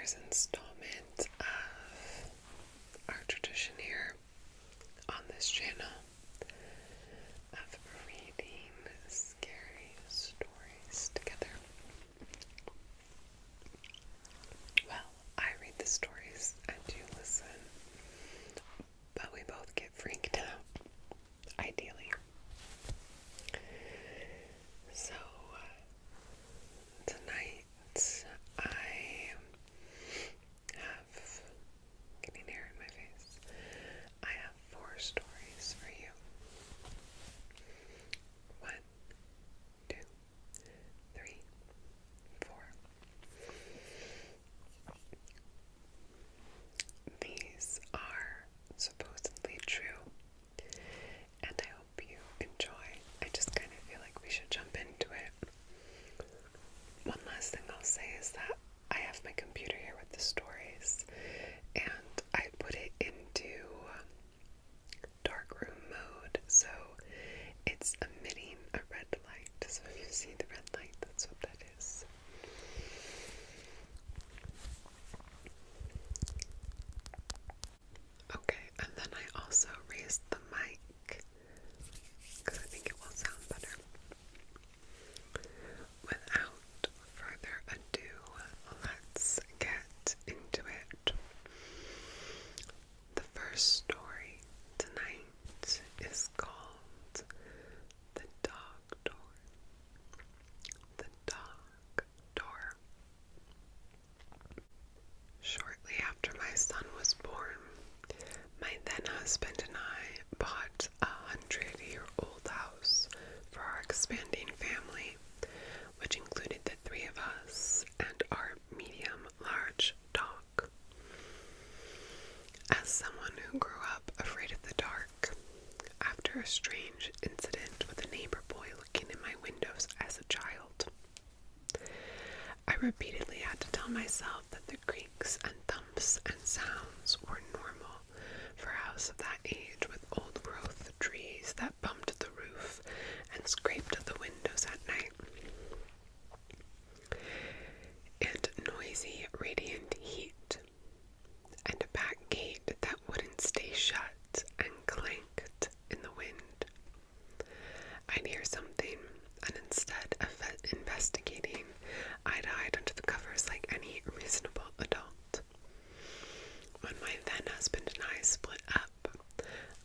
year's installment of our tradition here on this channel of reading scary stories together. Well, I read the stories and you listen, but we both get freaked out, ideally. So, tonight I have, getting hair in my face, I have 4 stories for you. 1, 2, 3, 4. These are supposedly true, and I hope you enjoy. I just kind of feel like we should jump into it. One last thing I'll say is that I have my computer here with the stories, and I put it into dark room mode, so it's emitting a red light. So if you see the red light, that's what that is. Okay, and then I also raised the mic because I think it will sound better. Without further ado, let's get into it. The first story tonight is called The Dog Door. The Dog Door. Shortly after my son was born, my then husband and I bought a 100-year-old house for our expanding family, which included the 3 of us and our medium-large dog. As someone who grew up afraid of the dark, after a strange incident with a neighbor boy looking in my windows as a child, I repeatedly had to tell myself that the creaks and thumps and sounds were normal for a house of that age with old-growth trees that bumped the roof and scraped at the windows at night, and noisy, radiant heat, and a back gate that wouldn't stay shut and clanked in the wind. I'd hear something, and instead of investigating, I'd hide under the covers like any reasonable adult. When my then husband and I split up,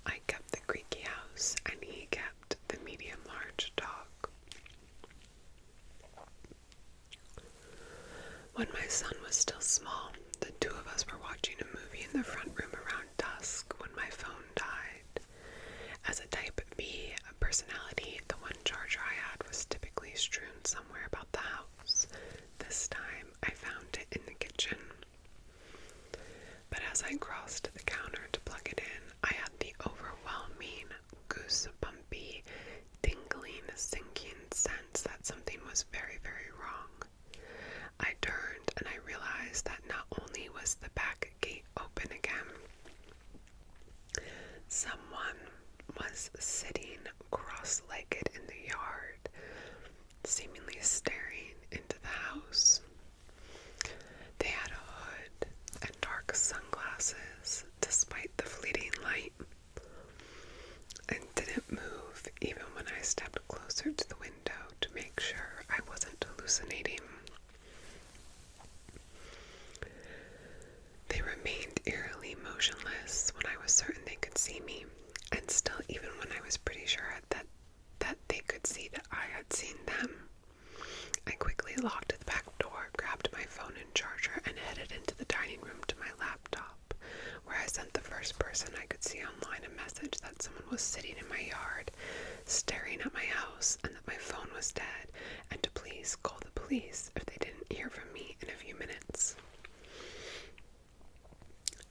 I kept the creaky house and he kept the medium-large dog. When my son was still small, the 2 of us were watching a movie in the front room around dusk when my phone died. As a type B personality, the one charger I had was typically strewn somewhere about the house. This time, I found it in the kitchen. But as I crossed to the counter to plug it in, I had the overwhelming, goosebumpy, tingling, sinking sense that something was very, very wrong. I turned and I realized that not only was the back gate open again, someone was sitting cross-legged in the yard, seemingly staring into the house. They had a hood and dark sunglasses despite the fleeting light, and didn't move even when I stepped closer to the window to make sure I wasn't hallucinating. They remained eerily motionless when I was certain they could see me, and still even when I was pretty sure that they could see that I had seen them. I quickly locked the back door, grabbed my phone and charger, and headed into the dining room to my laptop, where I sent the first person I could see online a message that someone was sitting in my yard, staring at my house, and that my phone was dead, and to please call the police if they didn't hear from me in a few minutes.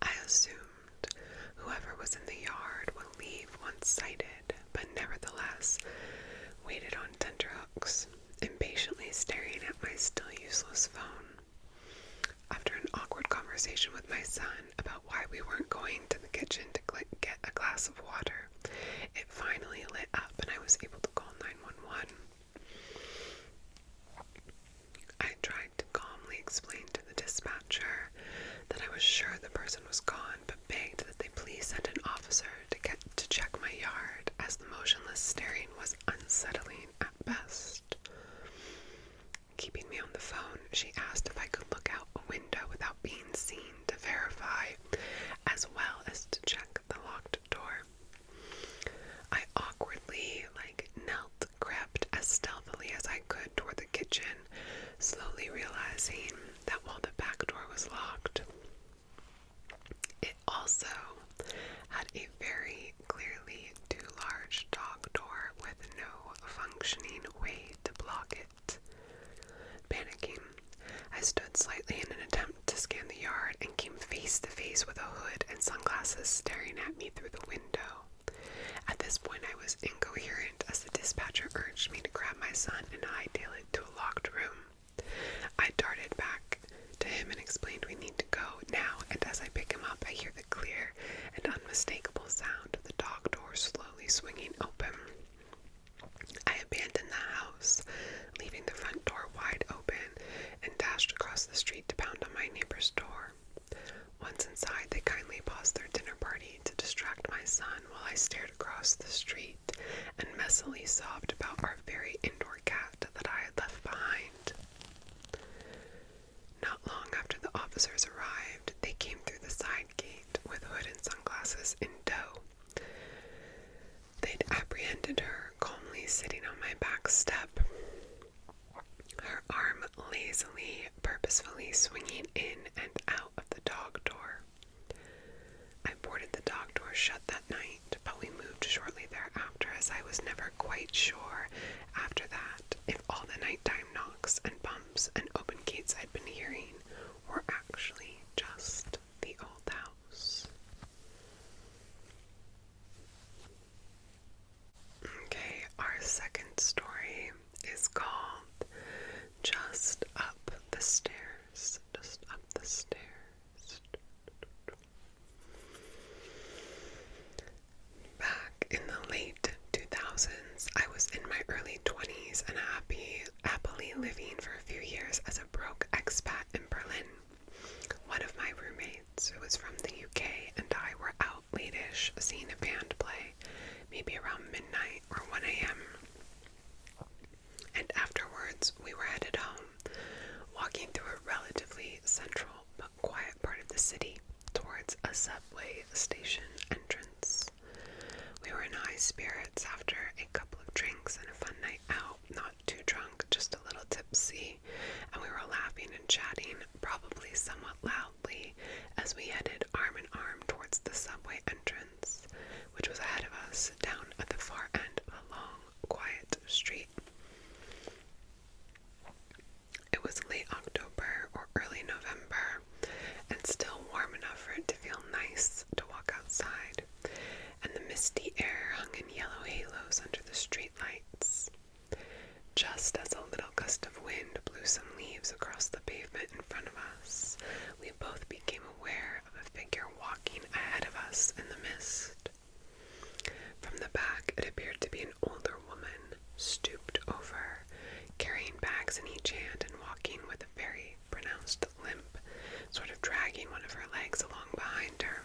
I assumed whoever was in the yard would leave once sighted, but nevertheless waited on tenterhooks, impatiently staring at my still useless phone. After an awkward conversation with my son about why we weren't going to the kitchen to get a glass of water, it finally lit up and I was able to call 911. I tried to calmly explain to the dispatcher that I was sure the person was gone, but begged that they please send an officer to check my yard, as the motionless staring was unsettling at best. Keeping me on the phone, she asked if I could look out a window without being seen to verify, as well as to check the locked door. I awkwardly, crept as stealthily as I could toward the kitchen, slowly realizing that while the back door was locked, it also had a very clearly too large dog door with no functioning way to block it. Panicking, I stood slightly in an attempt to scan the yard and came face to face with a hood and sunglasses staring at me through the window. At this point, I was incoherent as the dispatcher urged me to grab my son and hightail it to a locked room. I darted back to him and explained we need to go now, and as I pick him up, I hear the clear and unmistakable sound of the dog door slowly swinging open. I abandoned the house, leaving the front door wide open, and dashed across the street to pound on my neighbor's door. Once inside, they kindly paused their dinner party to distract my son while I stared across the street and messily sobbed about our very indoor cat that I had left behind. Not long after the officers arrived, they came through the side gate with hood and sunglasses in tow. They'd apprehended her, calmly sitting on my back step, her arm lazily, purposefully swinging in and out of the dog door. I boarded the dog door shut that night, but we moved shortly thereafter, as I was never quite sure after that if all the nighttime knocks and bumps and open gates I'd been hearing were actually just the old house. Okay, our second story is called Just Up the Stairs. Just Up the Stairs. Back in the late 2000s, I was in my early 20s and happily living for a few years as a broke expat in Berlin. One of my roommates, who was from the UK, and I were out late-ish seeing a band play, maybe around midnight or 1 a.m. And afterwards, we were headed home, walking through a relatively central but quiet part of the city towards a subway station entrance. We were in high spirits after a couple of drinks and a fun night out, not too drunk, just a little tipsy, and we were laughing and chatting, probably somewhat loudly, as we headed arm in arm towards the subway entrance, which was ahead of us down at the far end of a long, quiet street. It was late October or early November, and still warm enough for it to feel nice to walk outside, and the misty air hung in yellow halos under the streetlights. Just as a little gust of wind blew some leaves across the pavement in front of us, we both became aware of a figure walking ahead of us in the mist. From the back, it appeared to be an older woman, stooped over, carrying bags in each hand and walking with a very pronounced limp, sort of dragging one of her legs along behind her.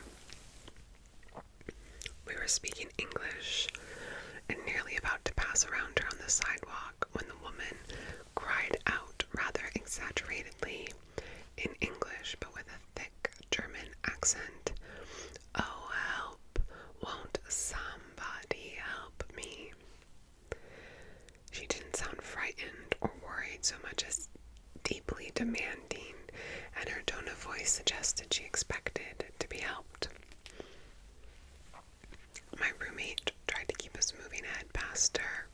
We were speaking English, and nearly about to pass around her on the sidewalk when the woman cried out rather exaggeratedly in English but with a thick German accent, "Oh, help! Won't somebody help me?" She didn't sound frightened or worried so much as deeply demanding, and her tone of voice suggested she expected to be helped. My roommate tried to keep us moving ahead past her,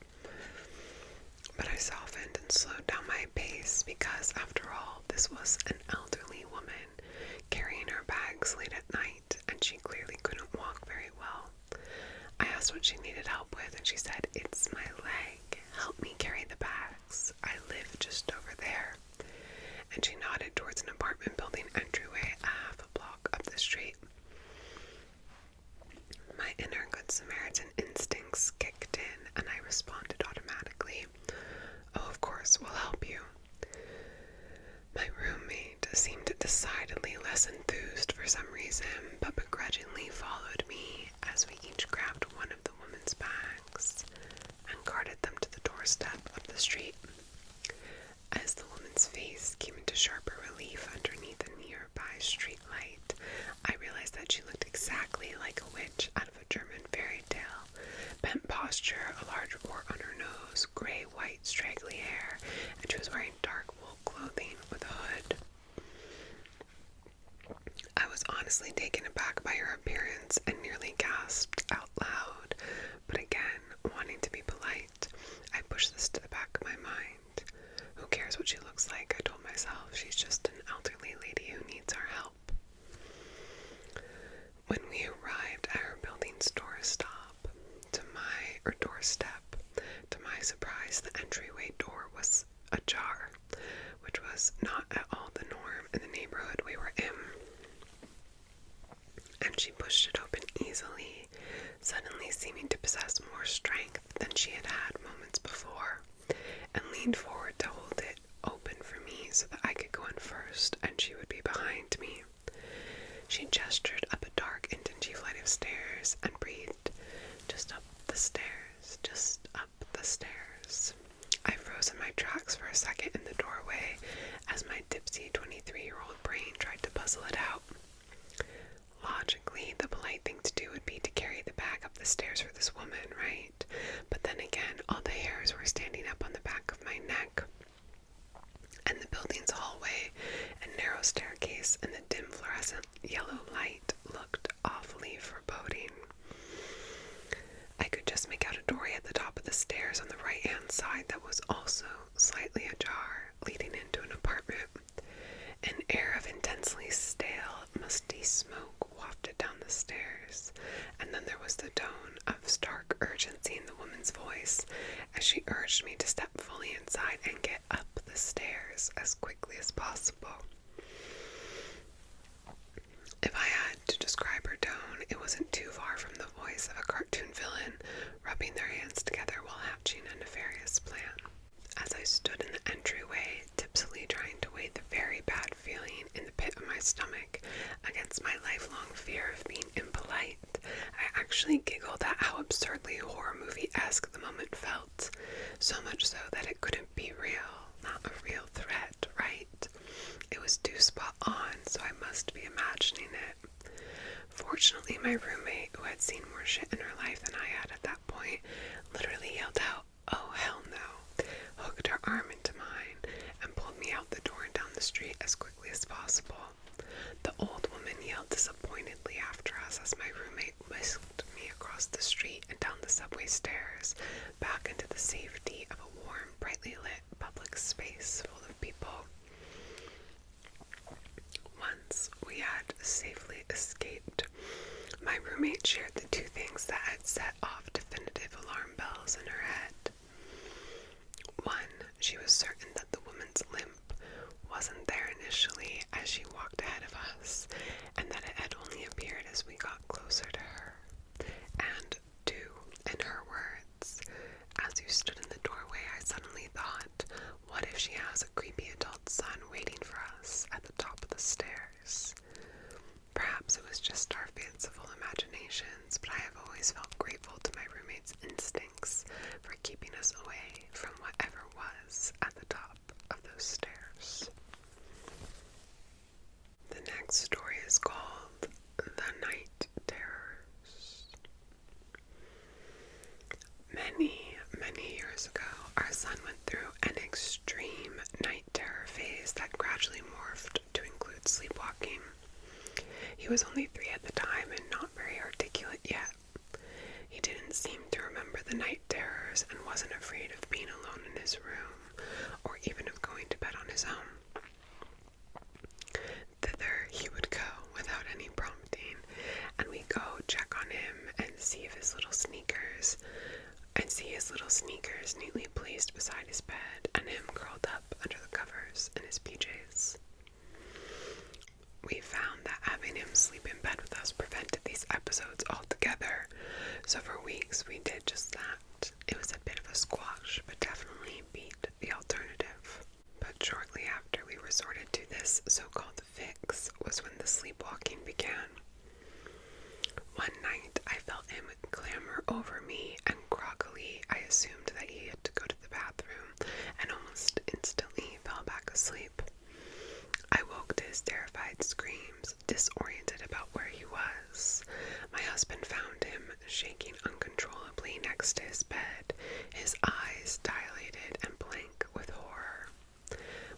but I softened and slowed down my pace because, after all, this was an elderly woman carrying her bags late at night, and she clearly couldn't walk very well. I asked what she needed help with, and she said, "It's my leg. Help me carry the bags. I live just over there." And she nodded towards an apartment building entryway a half a block up the street. My inner Good Samaritan instincts kicked in, and I responded automatically, "Oh, of course, we'll help you." My roommate seemed to some reason, but begrudgingly followed me as we each grabbed one of the woman's bags and carted them to the doorstep of the street. As the woman's face came into sharper relief underneath a nearby street light, I realized that she looked exactly like a witch out of a German fairy tale. Bent posture, a large wart on her nose, gray-white straggly hair, and she was wearing dark wool clothing with a hood. I was honestly taken aback by her appearance and nearly gasped out loud, but again, wanting to be polite, I pushed this to the back of my mind. Who cares what she looks like, I told myself. She's just an elderly lady who needs our help. When we arrived at her building's doorstep, to my surprise, the entryway door was ajar, which was not at all the norm in the neighborhood we were in. And she pushed it open easily, suddenly seeming to possess more strength than she had had moments before, and leaned forward to hold it open for me so that I could go in first and she would be behind me. She gestured up a dark and dingy flight of stairs and breathed, "Just up the stairs, just up the stairs." I froze in my tracks for a second in the doorway as my tipsy 23-year-old brain tried to puzzle it out. Logically, the polite thing to do would be to carry the bag up the stairs for this woman, right? But then again, all the hairs were standing up on the back of my neck, and the building's hallway and narrow staircase and the dim fluorescent yellow light looked awfully foreboding. I could just make out a doorway at the top of the stairs on the right-hand side that was also slightly ajar, leading into an apartment. An air of intensely stale, musty smoke wafted down the stairs, and then there was the tone of stark urgency in the woman's voice as she urged me to step fully inside and get up the stairs as quickly as possible. If I had to describe her tone, it wasn't too far from the voice of a cartoon villain rubbing their hands together while hatching a nefarious plan. As I stood in the entryway, tipsily trying to weigh the very bad feeling in the pit of my stomach against my lifelong fear of being impolite, I actually giggled at how absurdly horror movie-esque the moment felt, so much so that it couldn't be real, not a real threat, right? It was too spot on, so I must be imagining it. Fortunately, my roommate, who had seen more shit in her life than I had at that point, literally yelled out, "Oh, hell no," hooked her arm into mine, and pulled me out the door and down the street as quickly as possible. The old woman yelled disappointedly after us as my roommate whisked me across the street and down the subway stairs, back into the safety of a warm, brightly lit public space full of people. Once we had safely escaped, my roommate shared the two things that had set off definitive alarm bells in her head. One, she was certain that the woman's limp wasn't there initially as she walked ahead of us, and that it had only appeared as we got closer to her. And two, in her words, "As you stood in the doorway, I suddenly thought, what if she has a creepy adult son waiting for us at the top of the stairs?" Perhaps it was just our fanciful imaginations, but I have always felt grateful to my roommate's instincts for keeping us away from whatever was at the top of those stairs. The next story is called The Night Terrors. Many years ago, our son went through an extreme night terror phase that gradually morphed to include sleepwalking. He was only 3 at the time and not very articulate yet. He didn't seem to remember the night terrors and wasn't afraid of being alone in his room or even of going to bed on his own. Thither he would go without any prompting, and we'd go check on him and see his little sneakers neatly placed beside his bed and him curled up under the covers in his PJs. We found that having him sleep in bed with us prevented these episodes altogether, so for weeks we did just that. It was a bit of a squash, but definitely beat the alternative. But shortly after we resorted to this so-called fix was when the sleepwalking began. husband found him shaking uncontrollably next to his bed, his eyes dilated and blank with horror.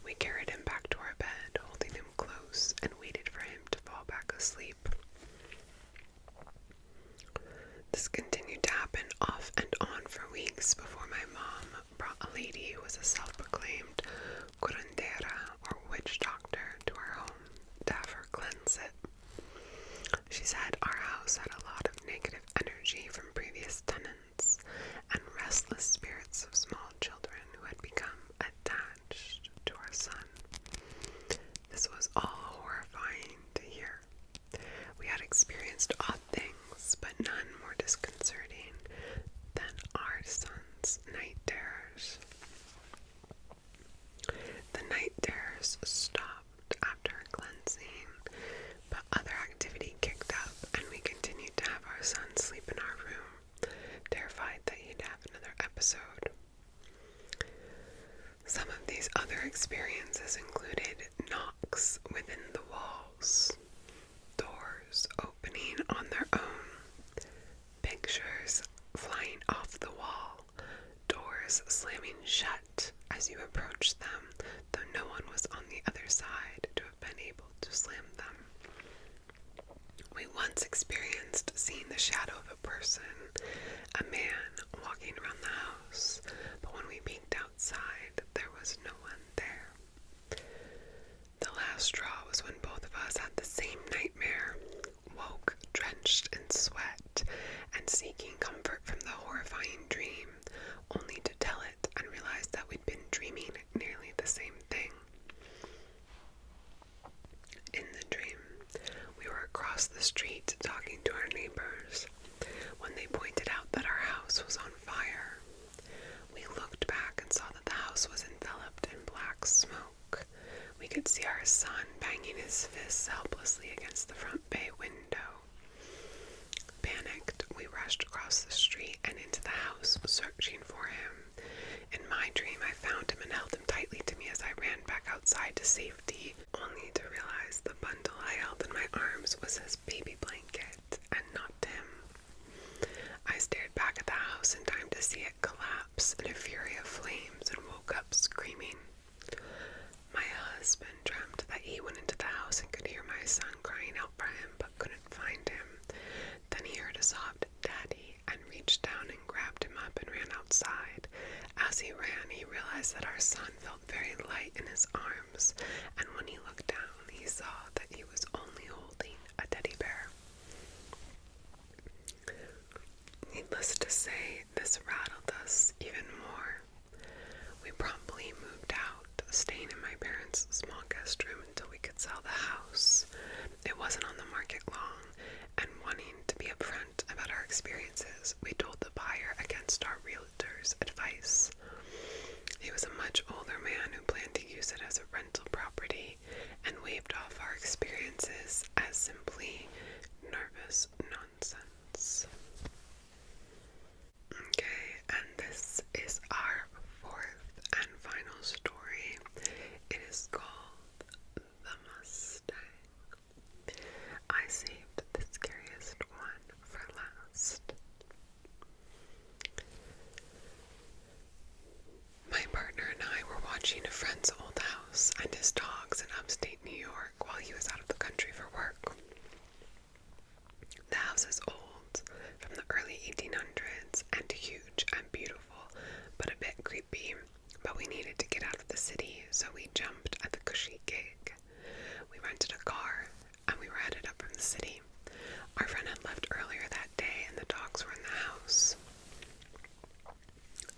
We carried him back to our bed, holding him close, and waited for him to fall back asleep. This continued to happen off and on for weeks before my mom brought a lady who was a self-proclaimed curandera, or witch doctor, to our home to have her cleanse it. She said our house had a lot of negative energy from previous tenants and restless spirits of small children who had become attached to our son. This was all horrifying to hear. We had experienced odd things, but none more disconcerting than our son's night terrors. The night terrors stopped after cleansing, but other activity kicked up, and we continued to have our son sleep in our room, terrified that he'd have another episode. Some of these other experiences included knocks within the walls, doors opening on their own, pictures flying off the wall, doors slamming shut as you approached them, though no one was on the other side to have been able to slam them. We once experienced seeing the shadow of a person, a man, walking around the house, but when we peeked outside, there was no one there. The last straw was when both of us had the same nightmare, woke drenched in sweat and seeking comfort from the horrifying dream, only to tell it and realize that we'd been dreaming nearly the same thing. In the dream, we were across the street talking to our neighbors when they pointed out that our house was on fire. We looked back and saw that the house was enveloped in black smoke. We could see our son banging his fists helplessly against the front bay window. Panicked, we rushed across the street and into the house, searching for him. In my dream, I found him and held him tightly to me as I ran back outside to safety, only to realize the bundle I held in my arms was his baby blanket and not him. I stared back at the house in time to see it collapse in a fury of flames and woke up screaming. My husband dreamt that he went into the house and could hear my son crying out for him but couldn't find him. Then he heard a sobbed "Daddy" and reached down and grabbed him up and ran outside. As he ran, he realized that our son felt very light in his arms, and when he looked down, he saw that he was only holding a teddy bear. Needless to say, this rattled us even more. We promptly moved out, staying in my parents' small guest room until we could sell the house. It wasn't on the market long, and wanting to be upfront about our experiences, we told the buyer against our realtor's advice. He was a much older man who planned to use it as a rental property and waved off our experiences as simply nervous nonsense. Okay, and this is our fourth and final story. It is called The Mustang. I saved the scariest one for last. My partner and I were watching a friend's old house and his dogs in upstate New York while he was out of the country for work. The house is old, from the early 1800s, and huge and beautiful, but a bit creepy. But we needed to get out of the city, so we jumped at the cushy gig. We rented a car, and we were headed up from the city. Our friend had left earlier that day, and the dogs were in the house.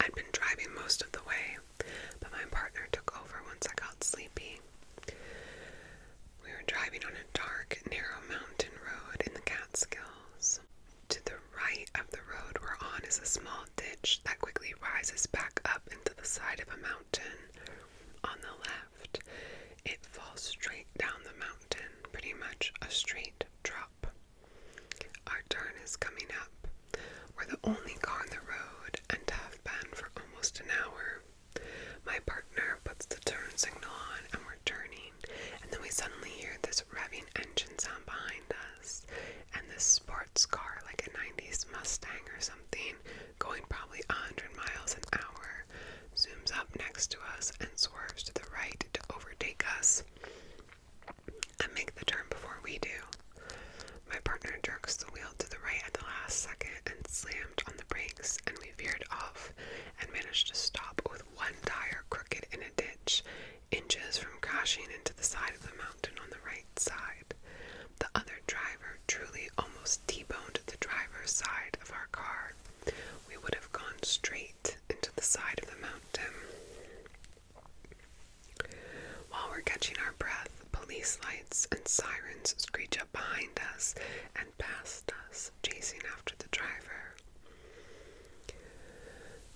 I'd been driving most of the way, but my partner took over once I got sleepy. We were driving on a dark, narrow mountain road in the Catskills. To the right of the road we're on is a small ditch that quickly rises back up into the side of a mountain. On the left, it falls straight down the mountain, pretty much a straight drop. Our turn is coming up. We're the only car on the road, and have been for almost an hour. My partner puts the turn signal on, and we're turning, and then we suddenly hear this revving engine sound behind us, and this sports car, like Mustang or something, going probably 100 miles an hour, zooms up next to us and swerves to the right to overtake us and make the turn before we do. My partner jerks the wheel to the right at the last second and slammed on the brakes, and we veered off and managed to stop with one tire crooked in a ditch, inches from crashing into the side of the mountain on the right side. The other driver truly almost T-boned the driver's side of our car. We would have gone straight into the side of the mountain. While we're catching our breath, police lights and sirens screech up behind us and past us, chasing after the driver.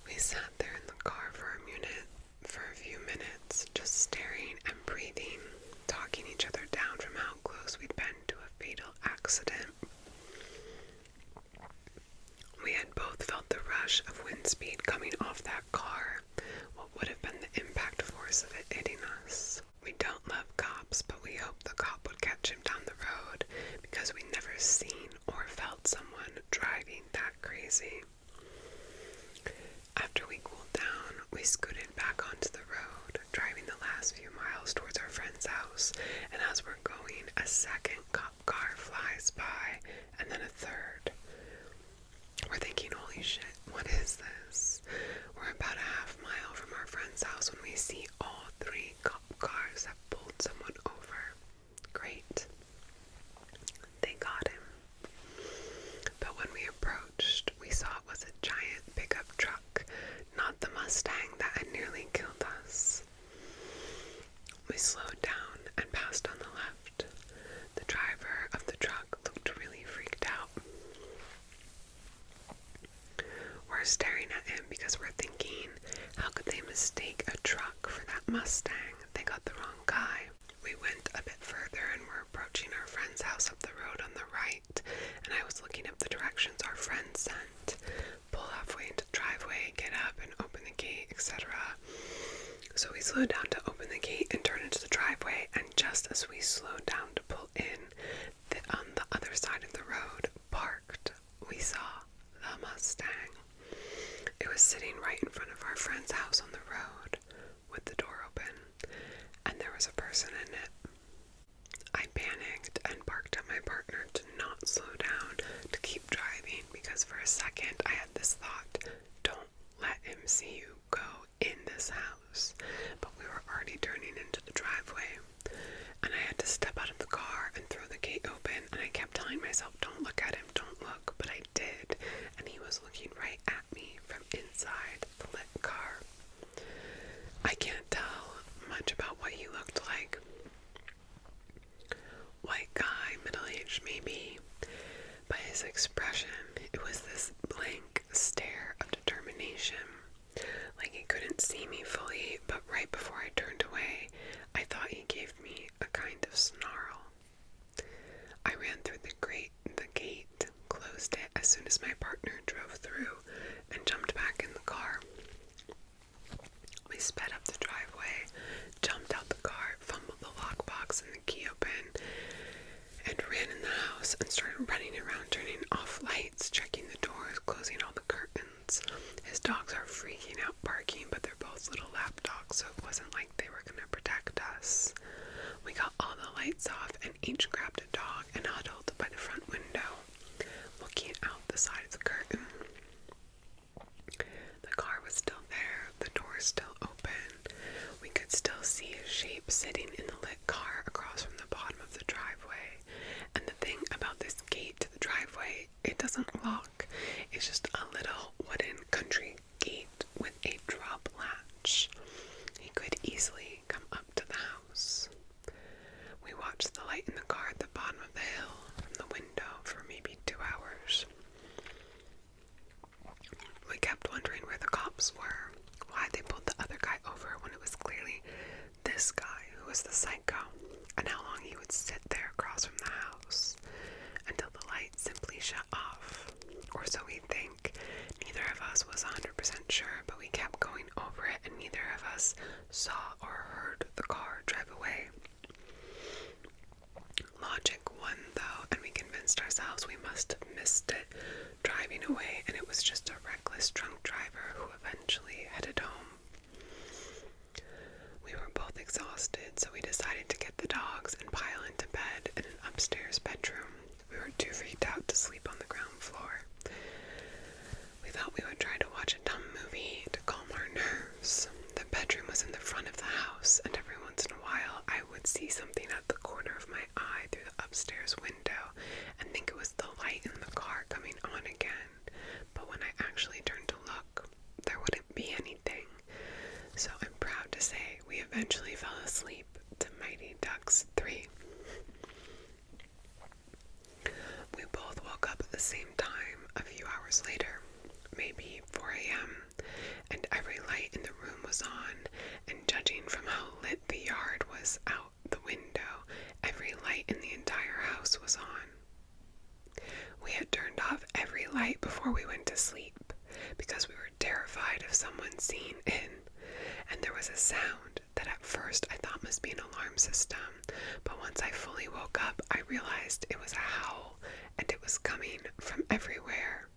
We sat there in the car for a few minutes, just staring and breathing, talking each other down from how close we'd been to a fatal accident. We had both felt the rush of wind speed coming off that car, what would have been the impact force of it hitting us. We don't love cops, but we hoped the cop would catch him down the road, because we'd never seen or felt someone driving that crazy. After we cooled down, we scooted back onto the road, driving the last few miles towards our friend's house, and as we're going, a second cop car flies by, and then a third. We're thinking, holy shit, what is this? We're about a half mile from our friend's house when we see all three cop cars have pulled someone over. Great. They got him. But when we approached, we saw it was a giant pickup truck, not the Mustang that had nearly killed us. We slowed down and passed on the left. The driver of the truck looked really freaked out. We're staring at him because we're thinking, how could they mistake a truck for that Mustang? They got the wrong guy. We went a bit further and were approaching our friend's house up the road on the right, and I was looking up the directions our friend sent. Pull halfway into the driveway, get up and open the gate, etc. So we slowed down to open the gate and turn into the driveway, and just as we slowed down to pull in, on the other side of the road, parked, we saw the Mustang. It was sitting right in front of our friend's house on the road, with the door open, and there was a person in it. I panicked and barked at my partner to not slow down, to keep driving, because for a second I had this thought, don't let him see you go in this house. But we were already turning into the driveway, and I had to step out of the car and throw the gate open, and I kept telling myself, don't look at him, don't look, but I did, and he was looking right at me from inside the lit car. I can't tell much about what he looked like. White guy, middle-aged maybe, but his expression, it was this blank stare of determination, like he couldn't see me fully, but right before I turned away, I thought he gave me a kind of snarl. I ran through the gate, closed it as soon as my partner drove through, and jumped back in the car. We sped up the driveway, jumped out the car, fumbled the lockbox and the key open, and ran in the house and started running around, turning off lights, checking the doors, closing all the curtains. His dogs are freaking out, barking, but they're both little lap dogs, so it wasn't like they were going to protect us. We got all the lights off and each grabbed a dog and huddled by the front window, looking out the side of the curtain. The car was still there, the door still open. We could still see his shape sitting in the lit car across from the bottom of the driveway. And the thing about this gate to the driveway, it doesn't lock. It's just a little wooden country gate with a drop latch. He could easily come up to the house. We watched the light in the car at the bottom of the hill from the window for maybe 2 hours. We kept wondering where the cops were, why they pulled the other guy over when it was clearly this guy who was the psycho, and how long he would sit there across from the house until the light simply shut off. Or so we think. Neither of us was 100% sure, but we kept going over it, and neither of us saw or heard the car drive away. Logic won, though, and we convinced ourselves we must have missed it, driving away We would try to watch a dumb movie to calm our nerves. The bedroom was in the front of the house, and every once in a while I would see something at the corner of my eye through the upstairs window and think it was the light in the car coming on again. But when I actually turned to look, there wouldn't be anything. So I'm proud to say we eventually fell asleep to Mighty Ducks 3. We both woke up at the same time a few hours later, maybe 4 a.m., and every light in the room was on, and judging from how lit the yard was out the window, every light in the entire house was on. We had turned off every light before we went to sleep, because we were terrified of someone seeing in, and there was a sound that at first I thought must be an alarm system, but once I fully woke up, I realized it was a howl, and it was coming from everywhere.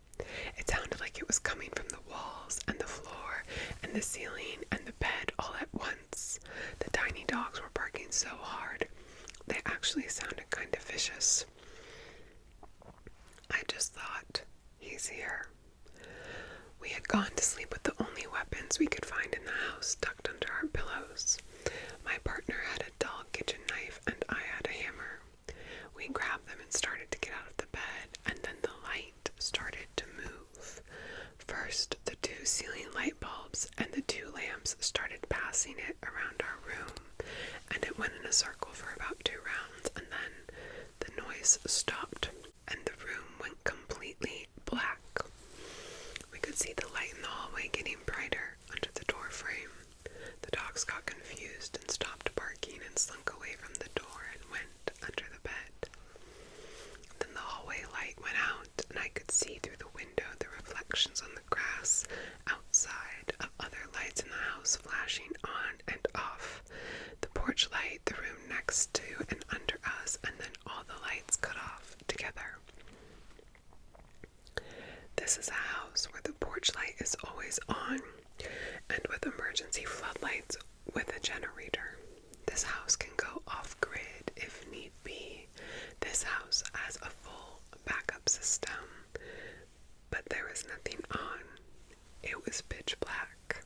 It sounded like it was coming from the walls and the floor and the ceiling and the bed all at once. The tiny dogs were barking so hard, they actually sounded kind of vicious. I just thought, he's here. We had gone to sleep with the only weapons we could find in the house tucked under our pillows. My partner had a dull kitchen knife and I had a hammer. We grabbed them and started to get out of the bed, and then the light started to move. First, the 2 ceiling light bulbs and the 2 lamps started passing it around our room, and it went in a circle for about 2 rounds, and then the noise stopped, and the room went completely black. We could see the light in the hallway getting brighter under the door frame. The dogs got confused and stopped barking and slunk away from the door and went under the bed. Then the hallway light went out, and I could see through the window the reflections on the grass outside of other lights in the house flashing on and off. The porch light, the room next to and under us, and then all the lights cut off together. This is a house where the porch light is always on, and with emergency floodlights with a generator. This house can go off-grid if need be. This house has a full backup system, but there was nothing on. It was pitch black.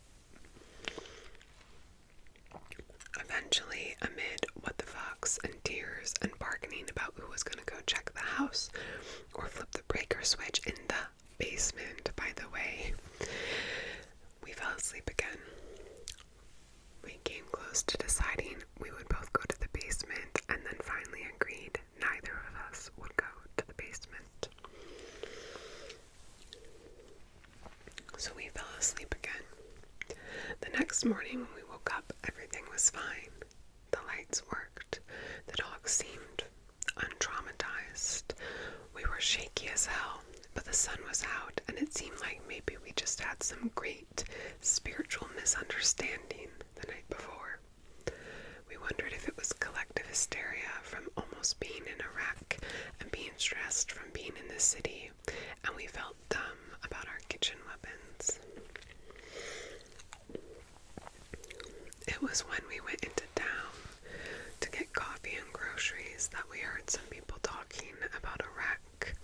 Eventually, amid what the fucks and tears and bargaining about who was going to go check the house or flip the breaker switch in the basement, by the way, we fell asleep again. We came close to deciding we would both go to the basement, and then finally agreed neither of us would go to the basement. So we fell asleep again. The next morning when we woke up, everything was fine. The lights worked. The dogs seemed untraumatized. We were shaky as hell, but the sun was out, and it seemed like maybe we just had some great spiritual misunderstanding the night before. We wondered if it was collective hysteria from almost being in a wreck and being stressed from being in the city, and we felt dumb about our kitchen weapons. It was when we went into town to get coffee and groceries that we heard some people talking about a wreck.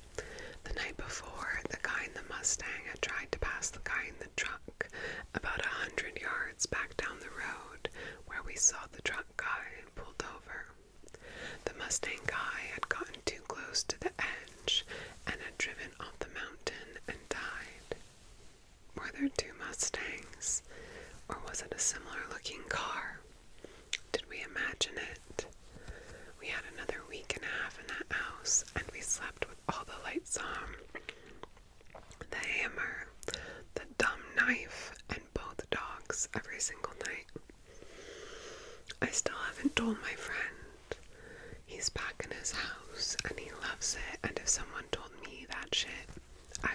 The night before, the guy in the Mustang had tried to pass the guy in the truck about 100 yards back down the road where we saw the truck guy pulled over. The Mustang guy had gotten too close to the edge and had driven off the mountain and died. Were there 2 Mustangs? Or was it a similar looking car? Did we imagine it? We had another week and a half in that house, and we slept with all the lights on. The hammer, the dumb knife, and both dogs every single night. I still haven't told my friend. He's back in his house, and he loves it, and if someone told me that shit, I